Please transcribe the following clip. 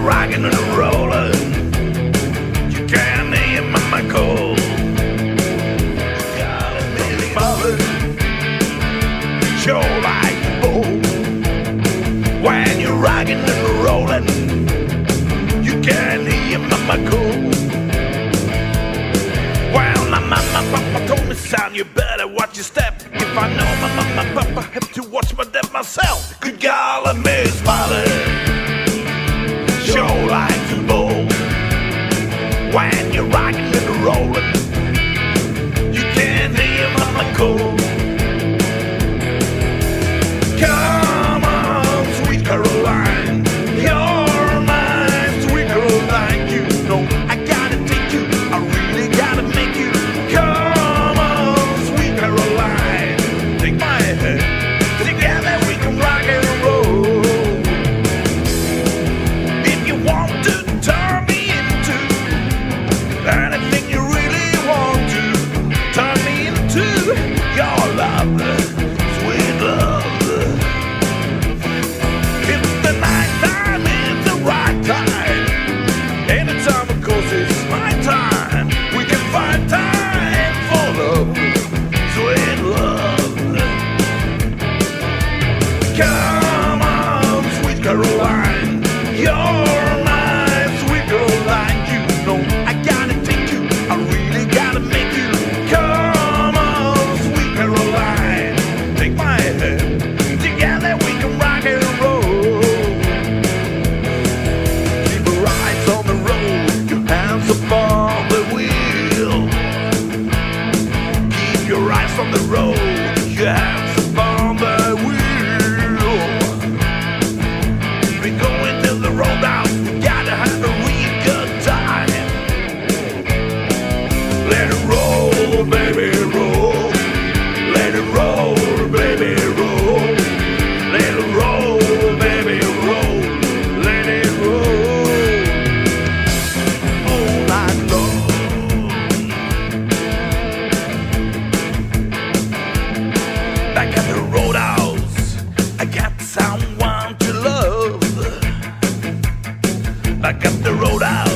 you're rocking and rolling, you can't hear my call. You gotta be falling, show like a bull. When you're rocking and rolling, you can't hear my call. Well, my papa told me, son, you better watch your step. If I know my papa, have to watch my step myself. Good God, I miss smiling, show like a bull. When you're rocking and rolling, you can't hear my call. Come on, sweet Caroline, you're mine, sweet Caroline. You know I gotta take you, I really gotta make you. Come on, sweet Caroline, take my hand, together we can rock and roll. If you want to turn me into anything you really want to, turn me into your love, sweet love. If the night time is the right time, anytime of course it's my time, we can find time for love, sweet love. Come on, sweet Caroline, you're my sweet Caroline. You know I gotta take you, I really gotta make you. Come on, sweet Caroline, take my hand, together we can rock and roll. Keep your eyes on the road, your hands upon the wheel. Keep your eyes on the road, your hands upon the wheel. We're going to the roadhouse, we gotta have a real good time. Let it roll, baby, roll. Let it roll, baby, roll. Let it roll, baby, roll. Let it roll all night long. Back at the roadhouse, I got someone to love. Back at the roadhouse,